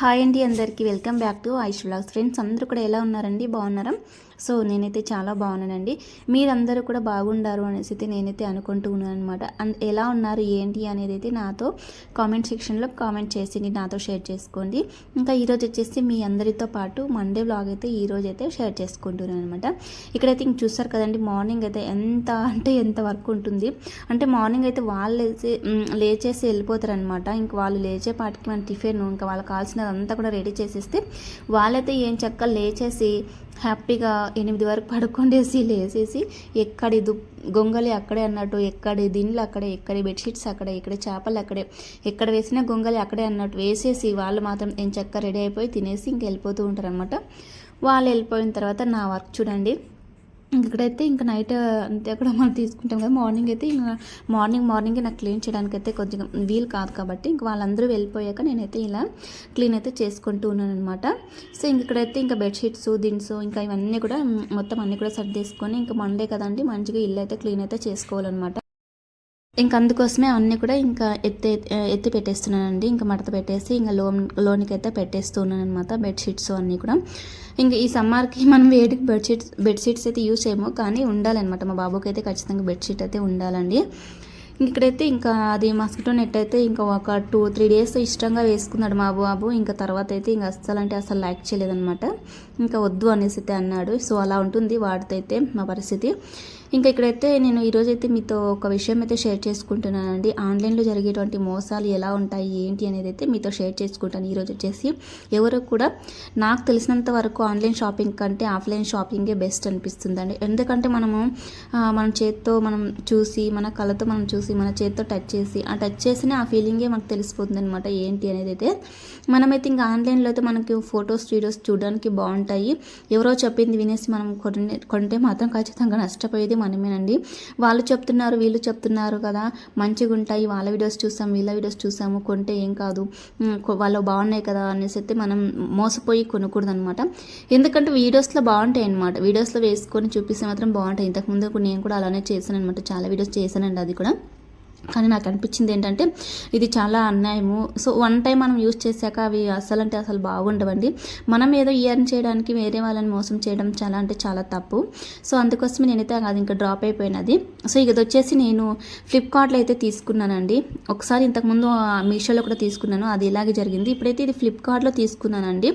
Hi అండి, అందరికీ welcome back to Aish vlogs. Friends అందరూ కూడా ఎలా ఉన్నారండి? బాగున్నారా? సో నేనైతే చాలా బాగున్నానండి. మీరందరూ కూడా బాగుండారు అనేసి అయితే నేనైతే అనుకుంటూ ఉన్నాను అనమాట. అండ్ ఎలా ఉన్నారు ఏంటి అనేది అయితే నాతో కామెంట్ సెక్షన్లో కామెంట్ చేసి నాతో షేర్ చేసుకోండి. ఇంకా ఈరోజు వచ్చేసి మీ అందరితో పాటు మండే వ్లాగ్ అయితే ఈరోజు అయితే షేర్ చేసుకుంటున్నాను అనమాట. ఇక్కడైతే ఇంక చూస్తారు కదండి, మార్నింగ్ అయితే ఎంత వర్క్ ఉంటుంది అంటే మార్నింగ్ అయితే వాళ్ళు లేచేసి వెళ్ళిపోతారు అనమాట. ఇంక వాళ్ళు లేచే పాటికి మన టిఫిన్ ఇంకా వాళ్ళకి కావాల్సినదంతా కూడా రెడీ చేసేస్తే వాళ్ళైతే ఏం చక్కగా లేచేసి హ్యాపీగా 8 వరకు పడుకోండేసి లేచేసి ఎక్కడి గొంగలి అక్కడే అన్నట్టు, ఎక్కడి దిండ్లు అక్కడే, ఎక్కడి బెడ్షీట్స్ అక్కడే, ఇక్కడ చేపలు అక్కడే, ఎక్కడ వేసిన గొంగలి అక్కడే అన్నట్టు వేసేసి వాళ్ళు మాత్రం ఏం చక్కగా రెడీ అయిపోయి తినేసి ఇంక వెళ్ళిపోతూ ఉంటారు అనమాట. వాళ్ళు వెళ్ళిపోయిన తర్వాత నా వర్క్ చూడండి. ఇక్కడైతే ఇంకా నైట్ అంతే కూడా మనం తీసుకుంటాం కదా, మార్నింగ్ అయితే ఇంకా మార్నింగే నాకు క్లీన్ చేయడానికి అయితే కొంచెం వీలు కాదు కాబట్టి ఇంక వాళ్ళందరూ వెళ్ళిపోయాక నేనైతే ఇలా క్లీన్ అయితే చేసుకుంటూ ఉన్నాను అనమాట. సో ఇక్కడైతే ఇంకా బెడ్షీట్స్ దిన్స్ ఇంకా ఇవన్నీ కూడా మొత్తం అన్నీ కూడా సర్దేసుకొని ఇంకా మండే కదండి, మంచిగా ఇల్లు అయితే క్లీన్ అయితే చేసుకోవాలన్నమాట. ఇంక అందుకోసమే అన్నీ కూడా ఇంకా ఎత్తి పెట్టేస్తున్నానండి. ఇంకా మడత పెట్టేసి ఇంకా లోనికి అయితే పెట్టేస్తున్నాను అనమాట బెడ్షీట్స్ అన్నీ కూడా. ఇంకా ఈ సమ్మర్కి మనం వేడికి బెడ్షీట్స్ అయితే యూజ్ చేయము, కానీ ఉండాలన్నమాట. మా బాబుకి అయితే ఖచ్చితంగా బెడ్షీట్ అయితే ఉండాలండి. ఇక్కడైతే ఇంకా అది మస్కిటో నెట్ అయితే ఇంకా ఒక 2-3 డేస్ ఇష్టంగా వేసుకున్నాడు మా బాబు. ఇంకా తర్వాత అయితే ఇంకా అస్సలు లైక్ చేయలేదనమాట. ఇంకా వద్దు అనేసి అయితే అన్నాడు. సో అలా ఉంటుంది వాడితో అయితే మా పరిస్థితి. ఇంకా ఇక్కడైతే నేను ఈరోజైతే మీతో ఒక విషయం అయితే షేర్ చేసుకుంటున్నానండి. ఆన్లైన్లో జరిగేటువంటి మోసాలు ఎలా ఉంటాయి ఏంటి అనేది అయితే మీతో షేర్ చేసుకుంటాను. ఈరోజు వచ్చేసి ఎవరు కూడా నాకు తెలిసినంత వరకు ఆన్లైన్ షాపింగ్ కంటే ఆఫ్లైన్ షాపింగే బెస్ట్ అనిపిస్తుందండి. ఎందుకంటే మన చేత్తో మనం చూసి, మన కళ్ళతో మనం చూసి, మన చేత్తో టచ్ చేసి, ఆ టచ్ చేసిన ఆ ఫీలింగే మనకు తెలిసిపోతుంది అనమాట ఏంటి అనేది అయితే. మనమైతే ఇంకా ఆన్లైన్లో అయితే మనకి ఫొటోస్ వీడియోస్ చూడడానికి బాగుంటాయి. ఎవరో చెప్పింది వినేసి మనం కొంటే మాత్రం ఖచ్చితంగా నష్టపోయేది మనమేనండి. వాళ్ళు చెప్తున్నారు వీళ్ళు చెప్తున్నారు కదా, మంచిగా ఉంటాయి, వాళ్ళ వీడియోస్ చూసాము వీళ్ళ వీడియోస్ చూసాము, కొంటే ఏం కాదు, వాళ్ళు బాగున్నాయి కదా అనేసి అయితే మనం మోసపోయి కొనకూడదు అనమాట. ఎందుకంటే వీడియోస్లో బాగుంటాయి అనమాట. వీడియోస్లో వేసుకొని చూపిస్తే మాత్రం బాగుంటాయి. ఇంతకుముందు నేను కూడా అలానే చేశాను అనమాట, చాలా వీడియోస్ చేశానండి అది కూడా. కానీ నాకు అనిపించింది ఏంటంటే ఇది చాలా అన్యాయము. సో వన్ టైం మనం యూజ్ చేశాక అవి అసలు బాగుండవండి. మనం ఏదో ఎర్న్ చేయడానికి వేరే వాళ్ళని మోసం చేయడం చాలా తప్పు. సో అందుకోసమే నేనైతే అది ఇంకా డ్రాప్ అయిపోయినది. సో ఇది వచ్చేసి నేను ఫ్లిప్కార్ట్లో అయితే తీసుకున్నానండి. ఒకసారి ఇంతకుముందు మీషోలో కూడా తీసుకున్నాను, అది ఇలాగే జరిగింది. ఇప్పుడైతే ఇది ఫ్లిప్కార్ట్లో తీసుకున్నానండి.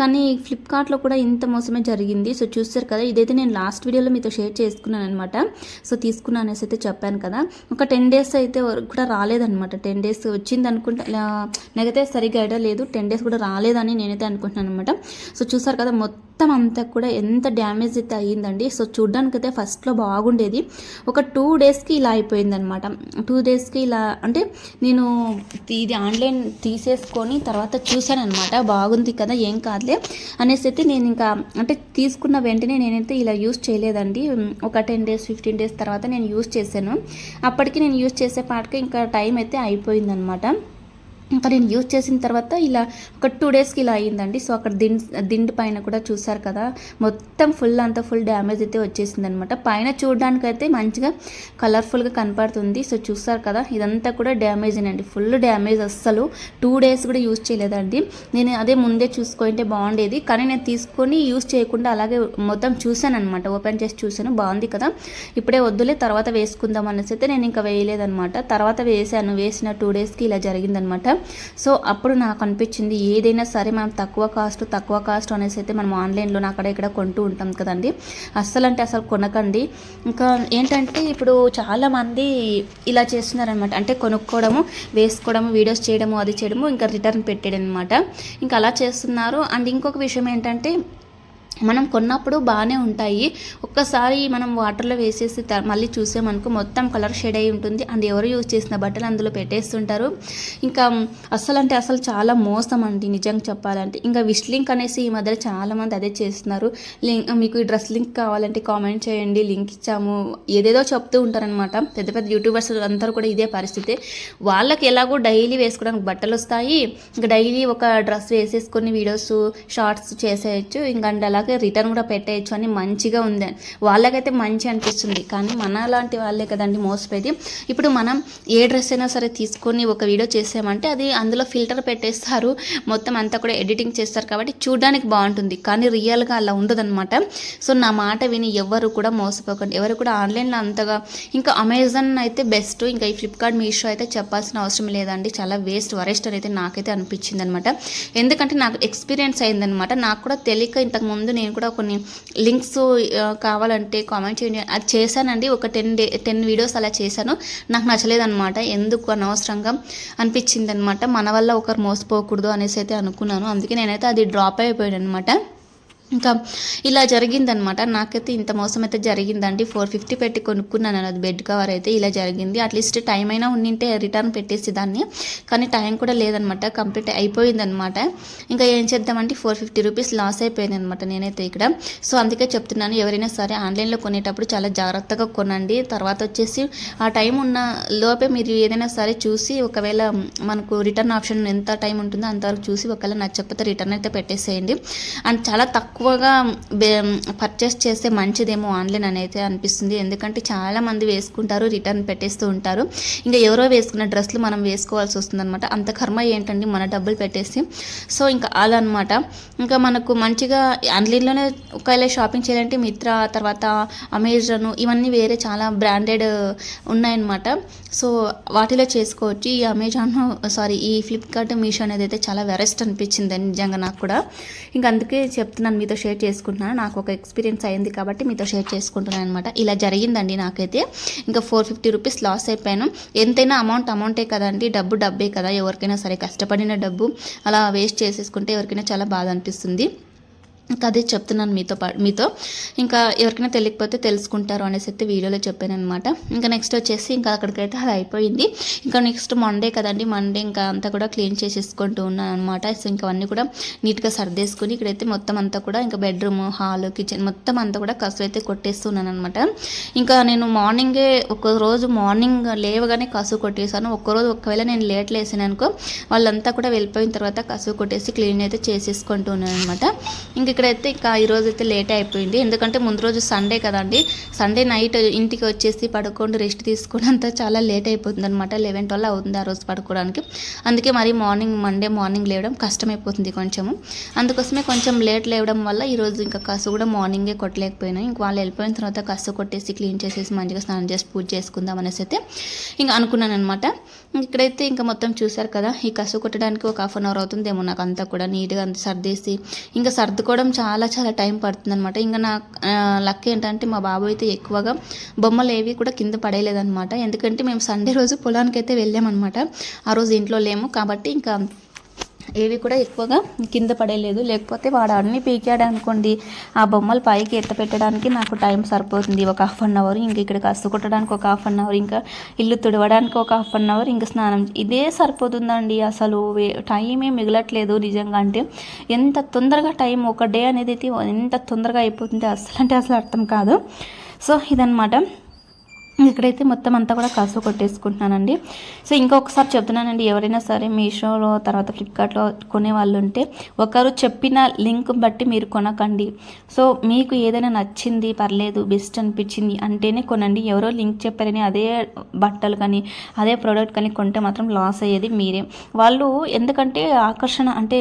కానీ ఫ్లిప్కార్ట్లో కూడా ఇంత మోసమే జరిగింది. సో చూస్తారు కదా, ఇదైతే నేను లాస్ట్ వీడియోలో మీతో షేర్ చేసుకున్నాను అనమాట. సో తీసుకున్నాను అనేసి అయితే చెప్పాను కదా. ఒక 10 డేస్ అయితే కూడా రాలేదనమాట. 10 డేస్ వచ్చింది అనుకుంటా, నాకైతే సరిగ్గా ఐడియా లేదు. 10 డేస్ కూడా రాలేదని నేనైతే అనుకుంటున్నాను అనమాట. సో చూసారు కదా, మొత్తం అంతా కూడా ఎంత డ్యామేజ్ అయితే అయ్యిందండి. సో చూడ్డానికి అయితే ఫస్ట్లో బాగుండేది, ఒక 2 డేస్కి ఇలా అయిపోయింది అనమాట. 2 డేస్కి ఇలా అంటే నేను ఇది ఆన్లైన్ తీసేసుకొని తర్వాత చూశాను అనమాట. బాగుంది కదా, ఏం కాదులే అనేసి అయితే నేను ఇంకా అంటే తీసుకున్న వెంటనే నేనైతే ఇలా యూజ్ చేయలేదండి. ఒక 10 డేస్ 15 డేస్ తర్వాత నేను యూజ్ చేశాను. అప్పటికి నేను యూజ్ చేసే పాటికి ఇంకా టైం అయితే అయిపోయిందనమాట. ఇంకా నేను యూజ్ చేసిన తర్వాత ఇలా ఒక 2 డేస్కి ఇలా అయ్యిందండి. సో అక్కడ దిండు పైన కూడా చూసారు కదా, మొత్తం ఫుల్ డ్యామేజ్ అయితే వచ్చేసింది అనమాట. పైన చూడడానికి అయితే మంచిగా కలర్ఫుల్గా కనపడుతుంది. సో చూసారు కదా, ఇదంతా కూడా డ్యామేజ్ అండి, ఫుల్ డ్యామేజ్. అస్సలు 2 డేస్ కూడా యూజ్ చేయలేదండి. నేను అదే ముందే చూసుకుంటే బాగుండేది, కానీ నేను తీసుకొని యూజ్ చేయకుండా అలాగే మొత్తం చూశాను అనమాట. ఓపెన్ చేసి చూశాను, బాగుంది కదా, ఇప్పుడే వద్దులే తర్వాత వేసుకుందాం అనేసి అయితే నేను ఇంకా వేయలేదనమాట. తర్వాత వేసిన 2 డేస్కి ఇలా జరిగిందనమాట. సో అప్పుడు నాకు అనిపించింది, ఏదైనా సరే మనం తక్కువ కాస్ట్ అనేసి అయితే మనం ఆన్లైన్లో అక్కడ ఇక్కడ కొంటూ ఉంటాం కదండి. అస్సలు కొనకండి. ఇంకా ఏంటంటే ఇప్పుడు చాలామంది ఇలా చేస్తున్నారనమాట. అంటే కొనుక్కోవడము, వేసుకోవడము, వీడియోస్ చేయడము, అది చేయడము, ఇంకా రిటర్న్ పెట్టేయడం అనమాట. ఇంకా అలా చేస్తున్నారు. అండ్ ఇంకొక విషయం ఏంటంటే, మనం కొన్నప్పుడు బాగానే ఉంటాయి, ఒక్కసారి మనం వాటర్లో వేసేసి మళ్ళీ చూసామనుకో మొత్తం కలర్ షేడ్ అయి ఉంటుంది. అండ్ ఎవరు యూజ్ చేసిన బట్టలు అందులో పెట్టేస్తుంటారు. ఇంకా అసలు చాలా మోసం అండి నిజంగా చెప్పాలంటే. ఇంకా విష్ లింక్ అనేసి ఈ మధ్య చాలామంది అదే చేస్తున్నారు. మీకు ఈ డ్రెస్ లింక్ కావాలంటే కామెంట్ చేయండి, లింక్ ఇచ్చాము, ఏదేదో చెప్తూ ఉంటారనమాట. పెద్ద యూట్యూబర్స్ అందరూ కూడా ఇదే పరిస్థితి. వాళ్ళకి ఎలాగో డైలీ వేసుకోవడానికి బట్టలు వస్తాయి, ఇంకా డైలీ ఒక డ్రెస్ వేసేసుకొని వీడియోస్ షార్ట్స్ చేసేయచ్చు. ఇంకా అలాగే అలాగే రిటర్న్ కూడా పెట్టేయచ్చు అని మంచిగా ఉంది. వాళ్ళకైతే మంచి అనిపిస్తుంది, కానీ మన లాంటి వాళ్ళే కదండి మోసపోయేది. ఇప్పుడు మనం ఏ డ్రెస్ అయినా సరే తీసుకొని ఒక వీడియో చేసామంటే అది అందులో ఫిల్టర్ పెట్టేస్తారు, మొత్తం అంతా కూడా ఎడిటింగ్ చేస్తారు కాబట్టి చూడడానికి బాగుంటుంది, కానీ రియల్గా అలా ఉండదన్నమాట. సో నా మాట విని ఎవరు కూడా మోసపోకండి, ఎవరు కూడా ఆన్లైన్లో అంతగా. ఇంకా అమెజాన్ అయితే బెస్ట్, ఇంకా ఈ ఫ్లిప్కార్ట్ మీషో అయితే చెప్పాల్సిన అవసరం లేదండి, చాలా వరెస్ట్ అయితే నాకైతే అనిపించింది అనమాట. ఎందుకంటే నాకు ఎక్స్పీరియన్స్ అయిందనమాట. నాకు కూడా తెలియక ఇంతకుముందు నేను కూడా కొన్ని లింక్స్ కావాలంటే కామెంట్ చేయండి అది చేశానండి. ఒక 10 వీడియోస్ అలా చేశాను, నాకు నచ్చలేదన్నమాట. ఎందుకు అనవసరంగా అనిపించింది అనమాట. మన వల్ల ఒకరు మోసపోకూడదు అనేసి అయితే అనుకున్నాను, అందుకే నేనైతే అది డ్రాప్ అయిపోయాను అనమాట. ఇంకా ఇలా జరిగిందనమాట. నాకైతే ఇంత మోసం అయితే జరిగిందండి. 450 పెట్టి కొనుక్కున్నాను అది బెడ్ కవర్ అయితే. ఇలా జరిగింది. అట్లీస్ట్ టైం అయినా ఉండింటే రిటర్న్ పెట్టేసి దాన్ని, కానీ టైం కూడా లేదనమాట, కంప్లీట్ అయిపోయిందనమాట. ఇంకా ఏం చేద్దామంటే 450 రూపీస్ లాస్ అయిపోయింది అనమాట నేనైతే ఇక్కడ. సో అందుకే చెప్తున్నాను, ఎవరైనా సరే ఆన్లైన్లో కొనేటప్పుడు చాలా జాగ్రత్తగా కొనండి. తర్వాత వచ్చేసి ఆ టైం ఉన్న లోపే మీరు ఏదైనా సరే చూసి, ఒకవేళ మనకు రిటర్న్ ఆప్షన్ ఎంత టైం ఉంటుందో అంతవరకు చూసి ఒకవేళ నచ్చకపోతే రిటర్న్ అయితే పెట్టేసేయండి. అండ్ చాలా తక్కువగా పర్చేస్ చేస్తే మంచిదేమో ఆన్లైన్ అనేది అనిపిస్తుంది. ఎందుకంటే చాలామంది వేసుకుంటారు, రిటర్న్ పెట్టేస్తూ ఉంటారు. ఇంకా ఎవరో వేసుకున్న డ్రెస్లు మనం వేసుకోవాల్సి వస్తుంది అనమాట. అంత కర్మ ఏంటండి మన డబ్బులు పెట్టేసి. సో ఇంకా అలా అనమాట. ఇంకా మనకు మంచిగా ఆన్లైన్లోనే ఒకవేళ షాపింగ్ చేయాలంటే మిత్రా, తర్వాత అమెజాన్, ఇవన్నీ వేరే చాలా బ్రాండెడ్ ఉన్నాయన్నమాట. సో వాటిలో చేసుకోవచ్చు. ఈ ఫ్లిప్కార్ట్ మీషో అనేది అయితే చాలా వెరెస్ట్ అనిపించింది నిజంగా నాకు కూడా. ఇంకా అందుకే చెప్తున్నాను, మీతో షేర్ చేసుకుంటున్నాను. నాకు ఒక ఎక్స్పీరియన్స్ అయింది కాబట్టి మీతో షేర్ చేసుకుంటున్నాను అనమాట. ఇలా జరిగిందండి నాకైతే. ఇంకా 450 రూపీస్ లాస్ అయిపోయాను. ఎంతైనా అమౌంటే కదండి, డబ్బే కదా. ఎవరికైనా సరే కష్టపడిన డబ్బు అలా వేస్ట్ చేసేసుకుంటే ఎవరికైనా చాలా బాధ అనిపిస్తుంది. ఇంకా అదే చెప్తున్నాను మీతో. ఇంకా ఎవరికైనా తెలియకపోతే తెలుసుకుంటారు అనేసి అయితే వీడియోలో చెప్పాను అనమాట. ఇంకా నెక్స్ట్ వచ్చేసి ఇంకా అక్కడికైతే అది అయిపోయింది. ఇంకా నెక్స్ట్ మండే కదండి, మండే ఇంకా అంతా కూడా క్లీన్ చేసేసుకుంటూ ఉన్నాను అనమాట. సో ఇంకా అన్నీ కూడా నీట్గా సర్దేసుకుని ఇక్కడైతే మొత్తం అంతా కూడా ఇంకా బెడ్రూమ్, హాల్, కిచెన్ మొత్తం అంతా కూడా కసు అయితే కొట్టేస్తున్నాను అనమాట. ఇంకా నేను ఒక్కరోజు మార్నింగ్ లేవగానే కసు కొట్టేసాను. ఒకవేళ నేను లేట్ లేసాను అనుకో, వాళ్ళంతా కూడా వెళ్ళిపోయిన తర్వాత కసు కొట్టేసి క్లీన్ అయితే చేసేసుకుంటూ ఉన్నాను అనమాట. ఇంకా ఇక్కడైతే ఇంకా ఈరోజు అయితే లేట్ అయిపోయింది, ఎందుకంటే ముందు రోజు సండే కదండి. సండే నైట్ ఇంటికి వచ్చేసి పడుకోండి, రెస్ట్ తీసుకోవడంతో చాలా లేట్ అయిపోతుంది అనమాట. 11-12 అవుతుంది ఆ రోజు పడుకోవడానికి. అందుకే మరి మండే మార్నింగ్ లేవడం కష్టమైపోతుంది కొంచెము. అందుకోసమే కొంచెం లేట్ లేవడం వల్ల ఈరోజు ఇంకా కసు కూడా మార్నింగే కొట్టలేకపోయినాయి. ఇంక వాళ్ళు వెళ్ళిపోయిన తర్వాత కసు కొట్టేసి క్లీన్ చేసేసి మంచిగా స్నానం చేసి పూజ చేసుకుందాం అనేసి అయితే ఇంకా అనుకున్నాను అనమాట. ఇక్కడైతే ఇంకా మొత్తం చూసారు కదా, ఈ కసు కొట్టడానికి ఒక 1/2 అవర్ అవుతుందేమో నాకు అంతా కూడా నీట్గా అంత సర్దేసి ఇంకా సర్దుకోవడం చాలా టైం పడుతుంది అనమాట. ఇంకా నా లక్ ఏంటంటే మా బాబు అయితే ఎక్కువగా బొమ్మలు ఏవి కూడా కింద పడేయలేదనమాట. ఎందుకంటే మేము సండే రోజు పొలానికి అయితే వెళ్ళామన్నమాట. ఆ రోజు ఇంట్లో లేము కాబట్టి ఇంకా ఏవి కూడా ఎక్కువగా కింద పడేయలేదు. లేకపోతే వాడు అన్నీ పీకాడు అనుకోండి, ఆ బొమ్మలు పైకి ఎత్త పెట్టడానికి నాకు టైం సరిపోతుంది, ఒక 1/2 అవర్. ఇంక ఇక్కడ కసు కొట్టడానికి ఒక 1/2 అవర్, ఇంకా ఇల్లు తుడవడానికి ఒక 1/2 అవర్, ఇంకా స్నానం, ఇదే సరిపోతుందండి. అసలు టైమే మిగలట్లేదు నిజంగా. అంటే ఎంత తొందరగా టైం, ఒక డే అనేది ఎంత తొందరగా అయిపోతుంది అసలు అర్థం కాదు. సో ఇదన్నమాట. ఇక్కడైతే మొత్తం అంతా కూడా కసు కొట్టేసుకుంటున్నానండి. సో ఇంకొకసారి చెప్తున్నానండి, ఎవరైనా సరే మీషోలో తర్వాత ఫ్లిప్కార్ట్లో కొనే వాళ్ళు ఉంటే ఒకరు చెప్పిన లింక్ బట్టి మీరు కొనకండి. సో మీకు ఏదైనా నచ్చింది, పర్లేదు, బెస్ట్ అనిపించింది అంటేనే కొనండి. ఎవరో లింక్ చెప్పారని అదే బట్టలు కానీ అదే ప్రోడక్ట్ కానీ కొంటే మాత్రం లాస్ అయ్యేది మీరే. వాళ్ళు ఎందుకంటే ఆకర్షణ అంటే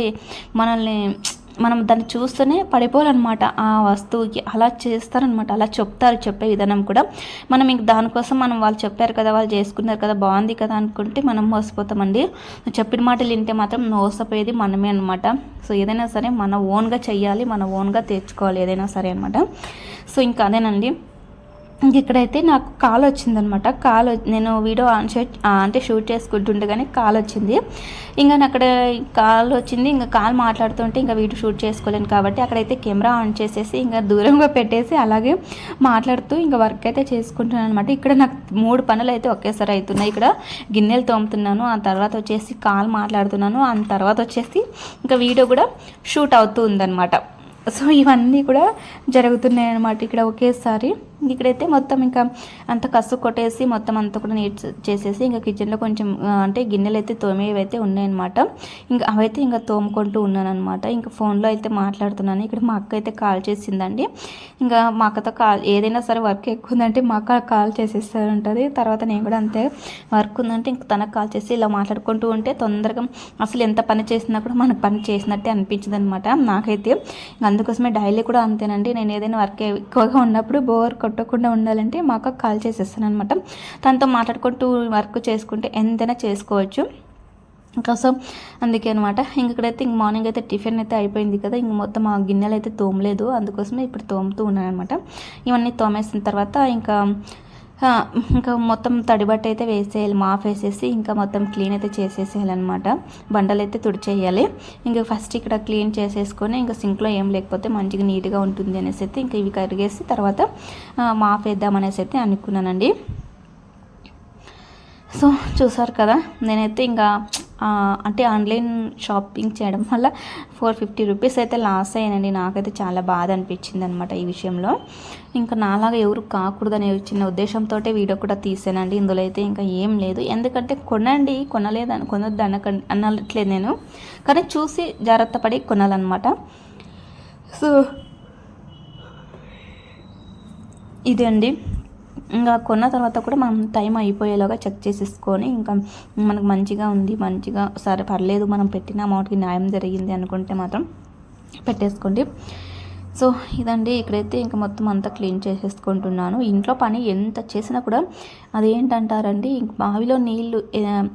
మనం దాన్ని చూస్తూనే పడిపోవాలన్నమాట ఆ వస్తువుకి, అలా చేస్తారనమాట. అలా చెప్పే విధానం కూడా మనం ఇంక దానికోసం వాళ్ళు చెప్పారు కదా, వాళ్ళు చేసుకున్నారు కదా, బాగుంది కదా అనుకుంటే మనం మోసపోతామండి. చెప్పిన మాటలు వింటే మాత్రం మోసపోయేది మనమే అనమాట. సో ఏదైనా సరే మన ఓన్గా చెయ్యాలి, మన ఓన్గా తెచ్చుకోవాలి ఏదైనా సరే అనమాట. సో ఇంకా అదేనండి. ఇంక ఇక్కడైతే నాకు కాల్ వచ్చిందనమాట. నేను వీడియో అంటే షూట్ చేసుకుంటుంటే కానీ కాల్ వచ్చింది. ఇంకా అక్కడ కాల్ వచ్చింది, ఇంకా కాల్ మాట్లాడుతుంటే ఇంకా వీడియో షూట్ చేసుకోలేను కాబట్టి అక్కడైతే కెమెరా ఆన్ చేసేసి ఇంకా దూరంగా పెట్టేసి అలాగే మాట్లాడుతూ ఇంకా వర్క్ అయితే చేసుకుంటున్నాను అనమాట. ఇక్కడ నాకు 3 పనులు అయితే ఒకేసారి అవుతున్నాయి. ఇక్కడ గిన్నెలు తోముతున్నాను, ఆ తర్వాత వచ్చేసి కాల్ మాట్లాడుతున్నాను, ఆ తర్వాత వచ్చేసి ఇంకా వీడియో కూడా షూట్ అవుతూ ఉందన్నమాట. సో ఇవన్నీ కూడా జరుగుతున్నాయి అన్నమాట ఇక్కడ ఒకేసారి. ఇక్కడైతే మొత్తం ఇంకా అంత కసు కొట్టేసి మొత్తం అంతా కూడా నీట్ చేసేసి ఇంకా కిచెన్లో కొంచెం అంటే గిన్నెలు అయితే తోమేవి అయితే ఉన్నాయన్నమాట. ఇంకా అవైతే ఇంకా తోముకుంటూ ఉన్నాను అనమాట. ఇంకా ఫోన్లో అయితే మాట్లాడుతున్నాను. ఇక్కడ మా అక్క అయితే కాల్ చేసిందండి. ఇంకా మా అక్కతో ఏదైనా సరే వర్క్ ఎక్కువ ఉందంటే మా అక్క కాల్ చేసేస్తూ ఉంటుంది. తర్వాత నేను కూడా అంతే వర్క్ ఉందంటే ఇంక తనకు కాల్ చేసి ఇలా మాట్లాడుకుంటూ ఉంటే తొందరగా అసలు ఎంత పని చేసినా కూడా మనకు పని చేసినట్టే అనిపించదు అనమాట నాకైతే. అందుకోసమే డైలీ కూడా అంతేనండి. నేను ఏదైనా వర్క్ ఎక్కువగా ఉన్నప్పుడు బోర్ కొట్టకుండా ఉండాలంటే మా అక్క కాల్ చేసేస్తాను అనమాట. తనతో మాట్లాడుకుంటూ వర్క్ చేసుకుంటే ఎంతైనా చేసుకోవచ్చు. ఇంకా సో అందుకే అనమాట. ఇక్కడైతే ఇంక మార్నింగ్ అయితే టిఫిన్ అయితే అయిపోయింది కదా, ఇంక మొత్తం ఆ గిన్నెలు అయితే తోమలేదు, అందుకోసమే ఇప్పుడు తోముతూ ఉన్నాను అనమాట. ఇవన్నీ తోమేసిన తర్వాత ఇంకా మొత్తం తడిబట్ట అయితే వేసేయాలి, మాఫ్ వేసేసి ఇంకా మొత్తం క్లీన్ అయితే చేసేసేయాలన్నమాట. బండలు అయితే తుడిచేయాలి. ఇంకా ఫస్ట్ ఇక్కడ క్లీన్ చేసేసుకొని ఇంకా సింక్లో ఏం లేకపోతే మంచిగా నీట్గా ఉంటుంది అనేసి అయితే ఇంకా ఇవి కరిగేసి తర్వాత మాఫ్ వేద్దామనేసి అయితే అనుకున్నానండి. సో చూసారు కదా, నేనైతే ఇంకా అంటే ఆన్లైన్ షాపింగ్ చేయడం వల్ల 450 రూపీస్ అయితే లాస్ అయ్యానండి. నాకైతే చాలా బాధ అనిపించింది అనమాట ఈ విషయంలో. ఇంకా నాలాగా ఎవరు కాకూడదనే చిన్న ఉద్దేశంతో వీడియో కూడా తీసానండి. ఇందులో అయితే ఇంకా ఏం లేదు, ఎందుకంటే కొనొద్దు అనట్లేదు నేను, కానీ చూసి జాగ్రత్త పడి కొనాలన్నమాట. సో ఇదే అండి. ఇంకా కొన్న తర్వాత కూడా మనం టైం అయిపోయేలాగా చెక్ చేసేసుకొని ఇంకా మనకు మంచిగా ఉంది, మంచిగా సరే పర్లేదు మనం పెట్టిన అమౌంట్కి న్యాయం జరిగింది అనుకుంటే మాత్రం పెట్టేసుకోండి. సో ఇదండి. ఇక్కడైతే ఇంకా మొత్తం అంతా క్లీన్ చేసేసుకుంటున్నాను. ఇంట్లో పని ఎంత చేసినా కూడా అదేంటంటారండి, బావిలో నీళ్ళు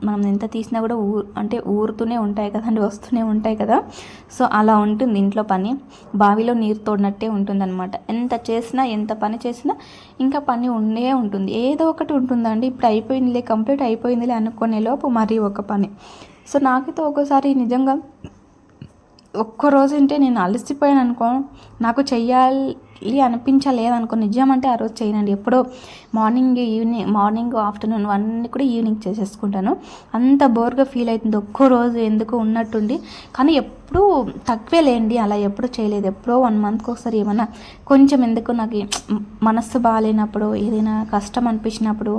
మనం ఎంత తీసినా కూడా ఊరుతూనే ఉంటాయి కదండి, వస్తూనే ఉంటాయి కదా. సో అలా ఉంటుంది ఇంట్లో పని, బావిలో నీరు తోడినట్టే ఉంటుందన్నమాట. ఎంత చేసినా ఎంత పని చేసినా ఇంకా పని ఉండే ఉంటుంది, ఏదో ఒకటి ఉంటుందండి. ఇప్పుడు అయిపోయిందిలే, కంప్లీట్ అయిపోయిందిలే అనుకునే లోపు మరీ ఒక పని. సో నాకైతే ఒక్కోసారి నిజంగా ఒక్కరోజు అంటే నేను అలసిపోయాను అనుకో, నాకు చెయ్యాలి అనిపించలేదనుకో, నిజం అంటే ఆ రోజు చేయనండి. ఎప్పుడో మార్నింగ్ ఆఫ్టర్నూన్ అన్నీ కూడా ఈవినింగ్ చేసేసుకుంటాను. అంత బోర్గా ఫీల్ అవుతుంది ఒక్కో రోజు ఎందుకు ఉన్నట్టుండి. కానీ ఎప్పుడూ తక్కువే లేండి, అలా ఎప్పుడు చేయలేదు. ఎప్పుడో 1 మంత్కి ఒకసారి ఏమన్నా కొంచెం ఎందుకు నాకు మనస్సు బాగాలేనప్పుడు, ఏదైనా కష్టం అనిపించినప్పుడు,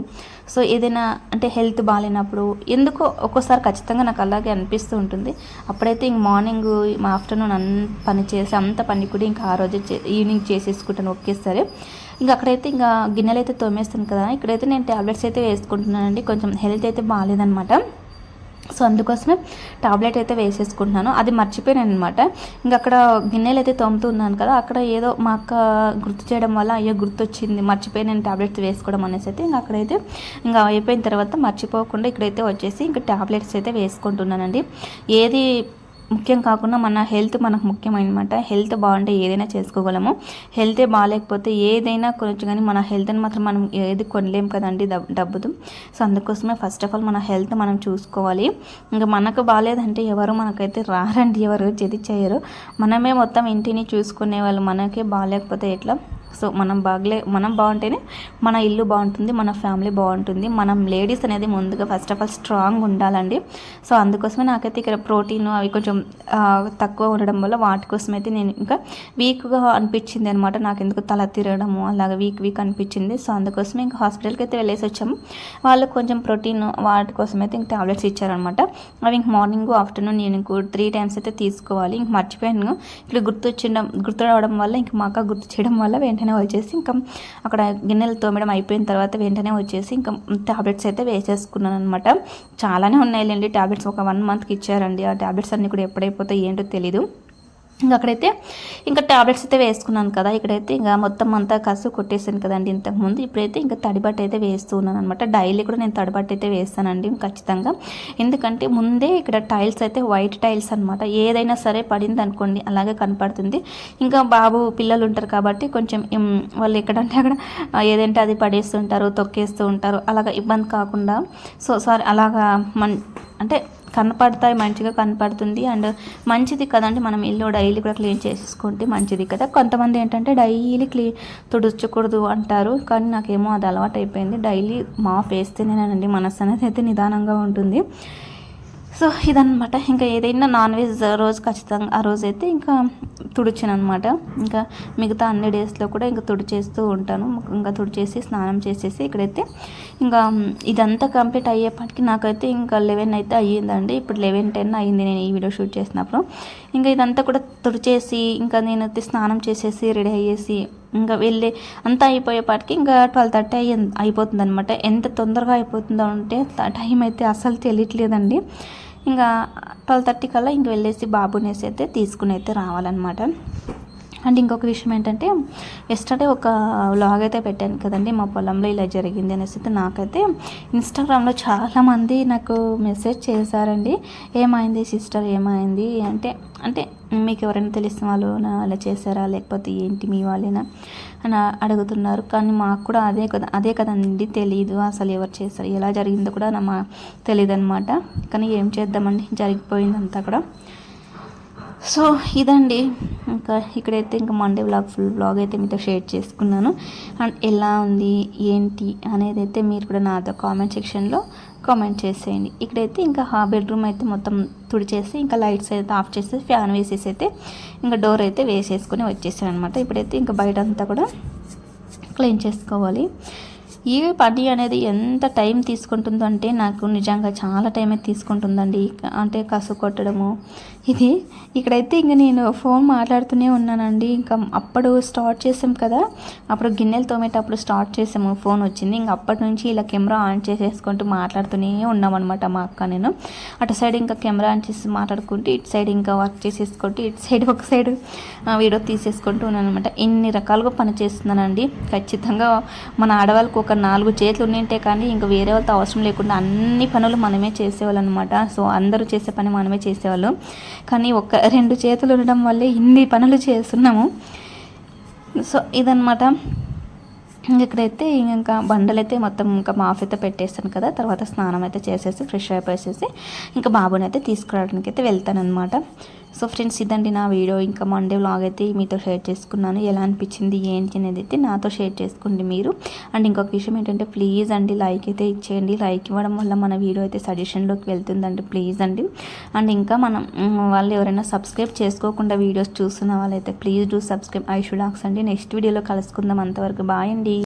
సో ఏదైనా అంటే హెల్త్ బాగాలేనప్పుడు ఎందుకో ఒక్కోసారి ఖచ్చితంగా నాకు అలాగే అనిపిస్తూ ఉంటుంది. అప్పుడైతే ఇంక మార్నింగ్ ఆఫ్టర్నూన్ పని చేసి అంత పని కూడా ఇంకా ఆ రోజు ఈవినింగ్ చేసేసుకుంటాను ఒకేసారి. ఇంకా అక్కడైతే ఇంకా గిన్నెలు అయితే తోమేస్తాను కదా, ఇక్కడైతే నేను ట్యాబ్లెట్స్ అయితే వేసుకుంటున్నానండి. కొంచెం హెల్త్ అయితే బాగాలేదనమాట. సో అందుకోసమే టాబ్లెట్ అయితే వేసేసుకుంటున్నాను. అది మర్చిపోయాను అనమాట. ఇంకా అక్కడ గిన్నెలు అయితే తోముతున్నాను కదా, అక్కడ ఏదో మా అక్క గుర్తు చేయడం వల్ల అయ్యో గుర్తొచ్చింది, మర్చిపోయి నేను టాబ్లెట్స్ వేసుకోవడం అనేసి అయితే ఇంకా అక్కడైతే ఇంకా అయిపోయిన తర్వాత మర్చిపోకుండా ఇక్కడైతే వచ్చేసి ఇంకా టాబ్లెట్స్ అయితే వేసుకుంటున్నానండి. ఏది ముఖ్యం కాకుండా మన హెల్త్ మనకు ముఖ్యమైనమాట. హెల్త్ బాగుంటే ఏదైనా చేసుకోగలము. హెల్తే బాగాలేకపోతే ఏదైనా కొనచ్చు, కానీ మన హెల్త్ని మాత్రం మనం ఏది కొనలేము కదండి డబ్బుతో. సో అందుకోసమే ఫస్ట్ ఆఫ్ ఆల్ మన హెల్త్ మనం చూసుకోవాలి. ఇంకా మనకు బాగాలేదంటే ఎవరు మనకైతే రారండి, ఎవరు చెది చేయరు. మనమే మొత్తం ఇంటిని చూసుకునే వాళ్ళు, మనకే బాగాలేకపోతే ఎట్లా. సో మనం బాగుంటేనే మన ఇల్లు బాగుంటుంది, మన ఫ్యామిలీ బాగుంటుంది. మనం లేడీస్ అనేది ముందుగా ఫస్ట్ ఆఫ్ ఆల్ స్ట్రాంగ్ ఉండాలండి. సో అందుకోసమే నాకైతే ఇక్కడ ప్రోటీన్ అవి కొంచెం తక్కువ ఉండడం వల్ల వాటి కోసం అయితే నేను ఇంకా వీక్గా అనిపించింది అనమాట. నాకు ఎందుకు తల తిరగడము అలాగా వీక్ అనిపించింది. సో అందుకోసమే ఇంకా హాస్పిటల్కి అయితే వెళ్ళేసి వచ్చాము. వాళ్ళు కొంచెం ప్రోటీన్ వాటి కోసం అయితే ఇంక టాబ్లెట్స్ ఇచ్చారనమాట. అవి ఇంక మార్నింగ్ ఆఫ్టర్నూన్ ఈవినింగ్ 3 టైమ్స్ అయితే తీసుకోవాలి. ఇంక మర్చిపోయాను. ఇక్కడ గుర్తు రావడం వల్ల ఇంక మా అక్క గుర్తు చేయడం వల్ల వెంటనే వచ్చేసి ఇంకా అక్కడ గిన్నెలు తోమడం అయిపోయిన తర్వాత వెంటనే వచ్చేసి ఇంకా టాబ్లెట్స్ అయితే వేసేసుకున్నాను అనమాట. చాలానే ఉన్నాయిలేండి టాబ్లెట్స్, ఒక 1 మంత్కి ఇచ్చారండి. ఆ టాబ్లెట్స్ అన్నీ కూడా ఎప్పుడైపోతాయి ఏంటో తెలీదు. ఇంకా అక్కడైతే ఇంకా టాబ్లెట్స్ అయితే వేసుకున్నాను కదా, ఇక్కడైతే ఇంకా మొత్తం అంతా కసు కొట్టేసాను కదండి ఇంతకుముందు. ఇప్పుడైతే ఇంకా తడిబట్ట అయితే వేస్తున్నాను అనమాట. డైలీ కూడా నేను తడిబట్ట అయితే వేస్తానండి ఖచ్చితంగా. ఎందుకంటే ముందే ఇక్కడ టైల్స్ అయితే వైట్ టైల్స్ అనమాట. ఏదైనా సరే పడింది అనుకోండి అలాగే కనపడుతుంది. ఇంకా పిల్లలు ఉంటారు కాబట్టి కొంచెం వాళ్ళు ఎక్కడంటే అక్కడ ఏదంటే అది పడేస్తుంటారు, తొక్కేస్తూ ఉంటారు. అలాగా ఇబ్బంది కాకుండా సో సారీ అలాగా అంటే కనపడతాయి, మంచిగా కనపడుతుంది. అండ్ మంచిది కదండి, మనం ఇల్లు డైలీ కూడా క్లీన్ చేసేసుకుంటే మంచిది కదా. కొంతమంది ఏంటంటే డైలీ తుడుచకూడదు అంటారు, కానీ నాకేమో అది అలవాటు అయిపోయింది. డైలీ మాఫ్ వేస్తేనేనండి మనసు అనేది అయితే నిదానంగా ఉంటుంది. సో ఇదనమాట. ఇంకా ఏదైనా నాన్ వెజ్ రోజు ఖచ్చితంగా ఆ రోజైతే ఇంకా తుడిచాను అనమాట. ఇంకా మిగతా అన్ని డేస్లో కూడా ఇంకా తుడిచేస్తూ ఉంటాను. ఇంకా తుడిచేసి స్నానం చేసేసి ఇక్కడైతే ఇంకా ఇదంతా కంప్లీట్ అయ్యేపటికి నాకైతే ఇంకా 11 అయితే అయ్యిందండి. ఇప్పుడు 11:10 అయ్యింది నేను ఈ వీడియో షూట్ చేసినప్పుడు. ఇంకా ఇదంతా కూడా తుడిచేసి ఇంకా నేనైతే స్నానం చేసేసి రెడీ అయ్యేసి ఇంకా వెళ్ళి అంతా అయిపోయేపాటికి ఇంకా 12:30 అయిపోతుంది అనమాట. ఎంత తొందరగా అయిపోతుందో అంటే టైం అయితే అసలు తెలియట్లేదండి. ఇంకా 12:30 కల్లా ఇంక వెళ్ళేసి బాబునేసి అయితే తీసుకుని అయితే రావాలన్నమాట. అండ్ ఇంకొక విషయం ఏంటంటే ఎస్టర్డే ఒక వ్లాగ్ అయితే పెట్టాను కదండి, మా పొలంలో ఇలా జరిగింది అనేసి. అయితే నాకైతే ఇన్స్టాగ్రామ్లో చాలామంది నాకు మెసేజ్ చేశారండి, ఏమైంది సిస్టర్ ఏమైంది అంటే అంటే మీకు ఎవరైనా తెలిసిన వాళ్ళు అలా చేశారా లేకపోతే ఏంటి మీ వాళ్ళేనా అని అడుగుతున్నారు. కానీ మాకు కూడా అదే కదండి తెలియదు అసలు ఎవరు చేశారు ఎలా జరిగిందో కూడా తెలియదు అనమాట. కానీ ఏం చేద్దామండి, జరిగిపోయిందంతా కూడా. సో ఇదండి, ఇంకా ఇక్కడైతే ఇంకా మండే ఫుల్ వ్లాగ్ అయితే మీతో షేర్ చేసుకున్నాను. అండ్ ఎలా ఉంది ఏంటి అనేది అయితే మీరు కూడా నాతో కామెంట్ సెక్షన్లో కామెంట్ చేసేయండి. ఇక్కడైతే ఇంకా బెడ్రూమ్ అయితే మొత్తం తుడిచేసి ఇంకా లైట్స్ అయితే ఆఫ్ చేసి ఫ్యాన్ వేసేసి అయితే ఇంకా డోర్ అయితే వేసేసుకొని వచ్చేసాను అనమాట. ఇప్పుడైతే ఇంకా బయట అంతా కూడా క్లీన్ చేసుకోవాలి. ఈ పని అనేది ఎంత టైం తీసుకుంటుందో అంటే నాకు నిజంగా చాలా టైం అయితే తీసుకుంటుందండి. అంటే కసు కొట్టడము ఇది. ఇక్కడైతే ఇంక నేను ఫోన్ మాట్లాడుతూనే ఉన్నానండి. ఇంకా అప్పుడు స్టార్ట్ చేసాం కదా, అప్పుడు గిన్నెలు తోమేటప్పుడు స్టార్ట్ చేసాము, ఫోన్ వచ్చింది. ఇంక అప్పటి నుంచి ఇలా కెమెరా ఆన్ చేసేసుకుంటూ మాట్లాడుతూనే ఉన్నామన్నమాట మా అక్క నేను. అటు సైడ్ ఇంకా కెమెరా ఆన్ చేసి మాట్లాడుకుంటూ ఇటు సైడ్ ఇంకా వర్క్ చేసేసుకుంటూ ఇటు సైడ్ ఒక సైడ్ వీడియో తీసేసుకుంటూ ఉన్నాను అనమాట. ఇన్ని రకాలుగా పని చేస్తున్నానండి. ఖచ్చితంగా మన ఆడవాళ్ళకు ఒక 4 చేతులు ఉన్నింటే కానీ ఇంకా వేరే వాళ్ళతో అవసరం లేకుండా అన్ని పనులు మనమే చేసేవాళ్ళు అనమాట. సో అందరూ చేసే పని మనమే చేసేవాళ్ళు. కానీ 2 చేతులు ఉండడం వల్లే ఇన్ని పనులు చేస్తున్నాము. సో ఇదనమాట. ఇక్కడైతే ఇంకా బండలు అయితే మొత్తం ఇంకా మాఫ్ అయితే పెట్టేస్తాను కదా, తర్వాత స్నానం అయితే చేసేసి ఫ్రెష్ అయిపోయేసేసి ఇంకా బాబుని అయితే తీసుకురావడానికి అయితే వెళ్తాను అనమాట. సో ఫ్రెండ్స్ ఇదండి నా వీడియో. ఇంకా మండే వ్లాగ్ అయితే మీతో షేర్ చేసుకున్నాను. ఎలా అనిపించింది ఏంటి అనేది అయితే నాతో షేర్ చేసుకోండి మీరు. అండ్ ఇంకొక విషయం ఏంటంటే ప్లీజ్ అండి లైక్ అయితే ఇచ్చేయండి. లైక్ ఇవ్వడం వల్ల మన వీడియో అయితే సజెషన్లోకి వెళ్తుందండి, ప్లీజ్ అండి. అండ్ ఇంకా వాళ్ళు ఎవరైనా సబ్స్క్రైబ్ చేసుకోకుండా వీడియోస్ చూస్తున్న వాళ్ళైతే please do subscribe Aishu vlogs అండి. నెక్స్ట్ వీడియోలో కలుసుకుందాం. అంతవరకు బాయ్ అండి.